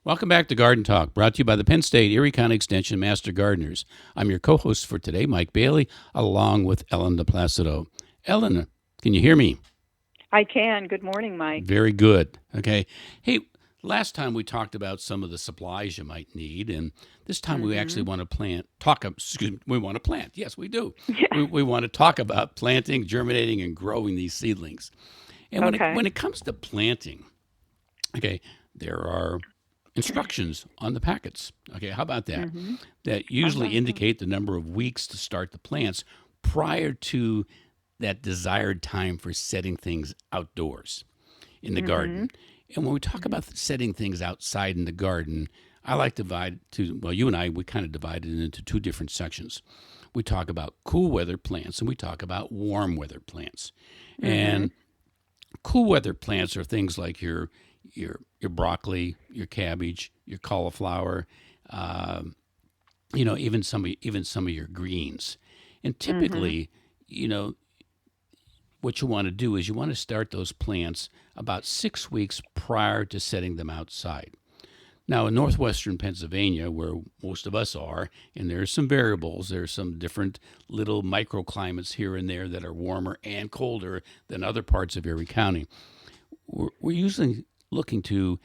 Welcome back to Garden Talk, brought to you by the Penn State Erie County Extension Master Gardeners. I'm your co-host for today, Mike Bailey, along with Ellen DePlacido. Ellen, can you hear me? I can. Good morning, Mike. Very good. Okay. Hey, last time we talked about some of the supplies you might need, and this time we actually want to we want to plant. Yes, we do. Yeah. We want to talk about planting, germinating, and growing these seedlings. And when it comes to planting, okay, there are instructions on the packets. Okay, how about that? That usually indicate the number of weeks to start the plants prior to that desired time for setting things outdoors in the garden. And when we talk about setting things outside in the garden, I like to you and I, we kind of divide it into two different sections. We talk about cool weather plants and we talk about warm weather plants. And cool weather plants are things like your broccoli, your cabbage, your cauliflower, even some of your greens. And typically, what you want to do is you want to start those plants about 6 weeks prior to setting them outside. Now, in northwestern Pennsylvania, where most of us are, and there's some variables, there's some different little microclimates here and there that are warmer and colder than other parts of Erie County. We're usually looking to,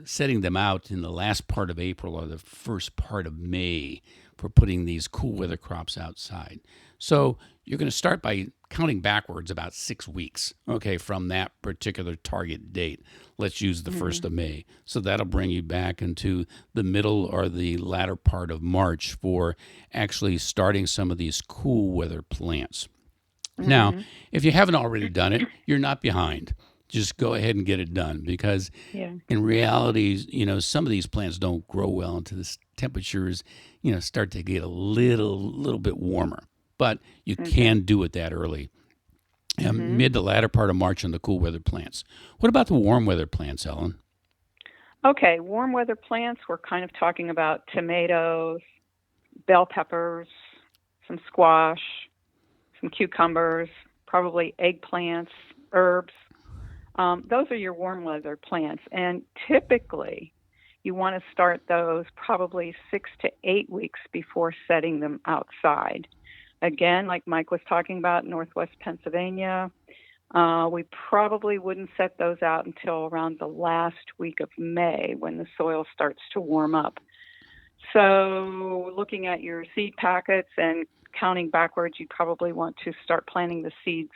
setting them out in the last part of April or the first part of May for putting these cool weather crops outside. So you're going to start by counting backwards about 6 weeks, okay, from that particular target date. Let's use the 1st of May. So that'll bring you back into the middle or the latter part of March for actually starting some of these cool weather plants. Now, if you haven't already done it, you're not behind. Just go ahead and get it done because in reality, some of these plants don't grow well until the temperatures, start to get a little bit warmer. But you can do it that early, mid to latter part of March on the cool weather plants. What about the warm weather plants, Ellen? Okay, warm weather plants, we're kind of talking about tomatoes, bell peppers, some squash, some cucumbers, probably eggplants, herbs. Those are your warm weather plants. And typically, you want to start those probably 6 to 8 weeks before setting them outside. Again, like Mike was talking about, Northwest Pennsylvania, we probably wouldn't set those out until around the last week of May when the soil starts to warm up. So looking at your seed packets and counting backwards, you probably want to start planting the seeds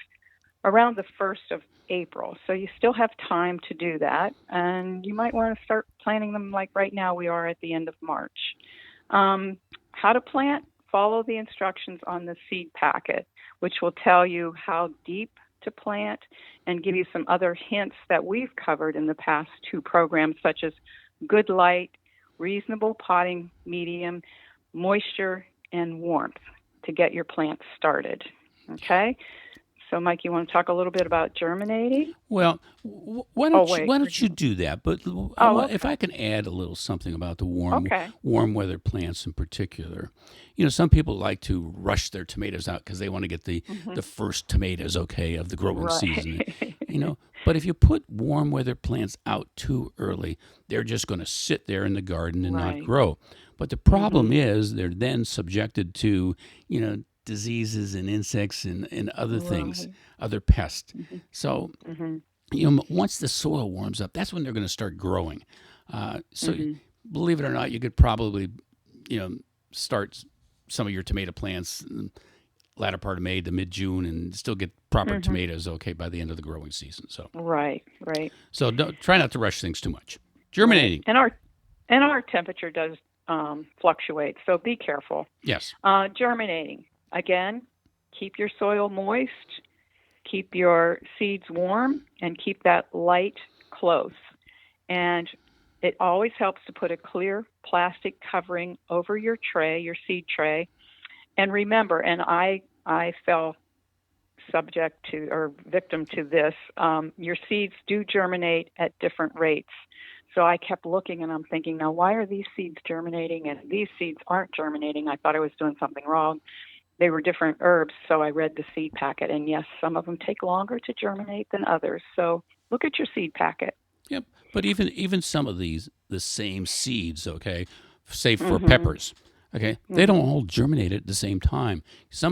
around the 1st of April. So you still have time to do that. And you might want to start planting them like right now we are at the end of March. How to plant? Follow the instructions on the seed packet, which will tell you how deep to plant and give you some other hints that we've covered in the past 2 programs, such as good light, reasonable potting medium, moisture, and warmth to get your plants started. Okay? So, Mike, you want to talk a little bit about germinating? Well, why don't you do that? But if I can add a little something about the warm weather plants in particular. Some people like to rush their tomatoes out because they want to get the first tomatoes, of the growing season. But if you put warm weather plants out too early, they're just going to sit there in the garden and not grow. But the problem is they're then subjected to, diseases and insects and other things, other pests. So, once the soil warms up, that's when they're going to start growing. So believe it or not, you could probably, start some of your tomato plants latter part of May to mid-June and still get proper tomatoes, by the end of the growing season. So Right. So try not to rush things too much. Germinating. Right. And our temperature does fluctuate, so be careful. Yes. Germinating. Again, keep your soil moist, keep your seeds warm, and keep that light close. And it always helps to put a clear plastic covering over your tray, your seed tray. And remember, and I fell subject to or victim to this, your seeds do germinate at different rates. So I kept looking and I'm thinking, now why are these seeds germinating and these seeds aren't germinating? I thought I was doing something wrong. They were different herbs, so I read the seed packet. And yes, some of them take longer to germinate than others. So look at your seed packet. Yep. But even some of these the same seeds, okay? Say for Mm-hmm. peppers, okay? They don't all germinate at the same time.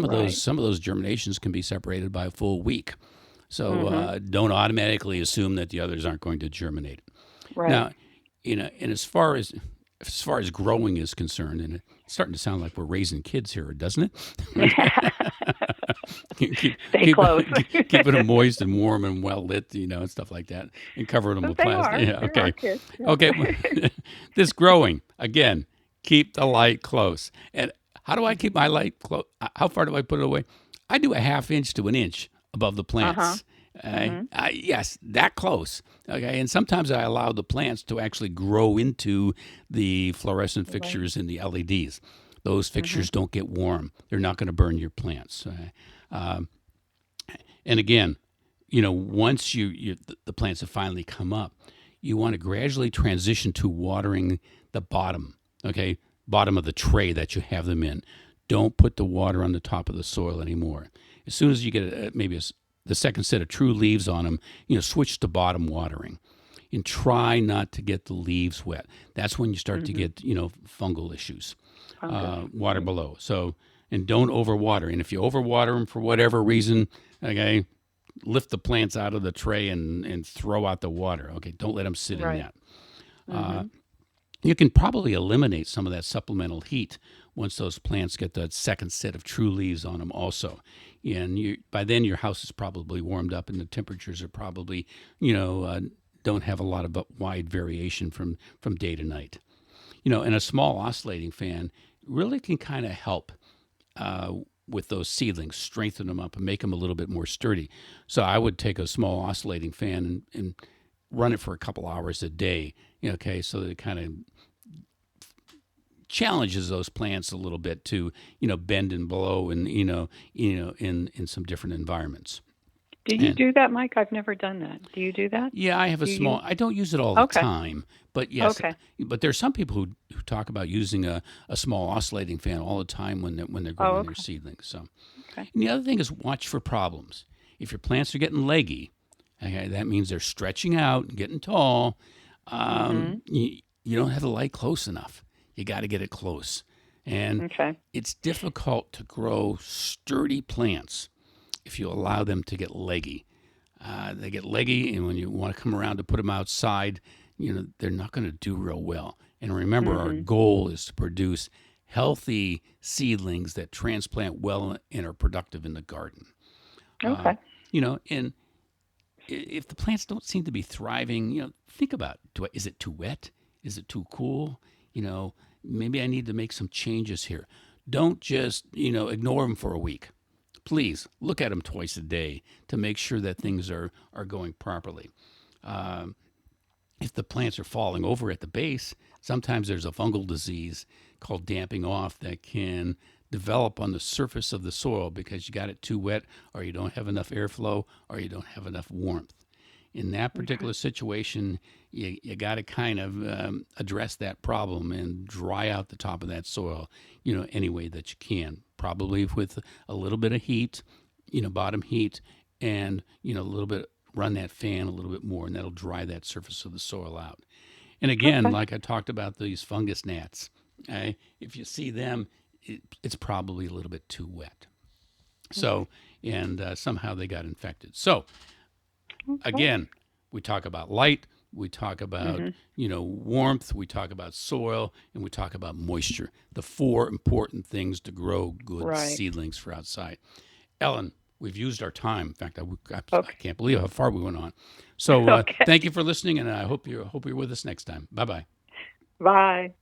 Right. Some of those germinations can be separated by a full week. So Mm-hmm. don't automatically assume that the others aren't going to germinate. Right. Now, and as far as growing is concerned, and it's starting to sound like we're raising kids here, doesn't it? keep Stay keep close. keeping them moist and warm and well lit, and stuff like that, and covering them But with plastic. Yeah, they are okay, kids. Yeah. okay. This growing again. Keep the light close. And how do I keep my light close? How far do I put it away? I do a half inch to an inch above the Uh-huh. plants. Mm-hmm. Yes, that close. Okay, and sometimes I allow the plants to actually grow into the fluorescent Right. fixtures in the LEDs. Those Mm-hmm. fixtures don't get warm. They're not going to burn your plants. Um, and again, once the plants have finally come up, you want to gradually transition to watering the bottom. Okay, bottom of the tray that you have them in. Don't put the water on the top of the soil anymore. As soon as you get the second set of true leaves on them, switch to bottom watering, and try not to get the leaves wet. That's when you start to Mm-hmm. get fungal issues. Fungus. Water Right. below. So, and don't overwater. And if you overwater them for whatever reason, okay, lift the plants out of the tray and throw out the water. Okay, don't let them sit in Right. that. Uh, Mm-hmm. you can probably eliminate some of that supplemental heat once those plants get that second set of true leaves on them also. And by then your house is probably warmed up and the temperatures are probably, don't have a lot of wide variation from day to night. And a small oscillating fan really can kind of help uh, with those seedlings, strengthen them up and make them a little bit more sturdy. So I would take a small oscillating fan and run it for a couple hours a day, okay, so that it kind of challenges those plants a little bit to, bend and blow and, in some different environments. Do you And do that, Mike? I've never done that. Do you do that? yeah, I have a Do you? small. I don't use it all the Okay. time, but yes. Okay. But there's some people who talk about using a small oscillating fan all the time when they're Oh, growing their okay. seedlings. So, Okay. and the other thing is watch for problems. If your plants are getting leggy, okay, that means they're stretching out and getting tall. Mm-hmm. You don't have the light close enough. You got to get it close, and Okay. it's difficult to grow sturdy plants if you allow them to get leggy. They get leggy, and when you want to come around to put them outside, they're not going to do real well. And remember, our Mm-hmm. goal is to produce healthy seedlings that transplant well and are productive in the garden. Uh, Okay. and if the plants don't seem to be thriving, think about is it too wet? Is it too cool? Maybe I need to make some changes here. Don't just ignore them for a week. Please look at them twice a day to make sure that things are going properly. Um, if the plants are falling over at the base, sometimes there's a fungal disease called damping off that can develop on the surface of the soil because you got it too wet or you don't have enough airflow or you don't have enough warmth. In that Okay. particular situation, you got to kind of address that problem and dry out the top of that soil, any way that you can. Probably with a little bit of heat, bottom heat, and a little bit run that fan a little bit more, and that'll dry that surface of the soil out. And again, Okay. like I talked about these fungus gnats, if you see them, it's probably a little bit too wet. Okay. So, and somehow they got infected. So, Okay. again, we talk about light, we talk about, Mm-hmm. warmth, we talk about soil, and we talk about moisture. The four important things to grow good Right. seedlings for outside. Ellen, we've used our time. In fact, I Okay. can't believe how far we went on. So Okay. thank you for listening, and I hope you're with us next time. Bye bye. Bye.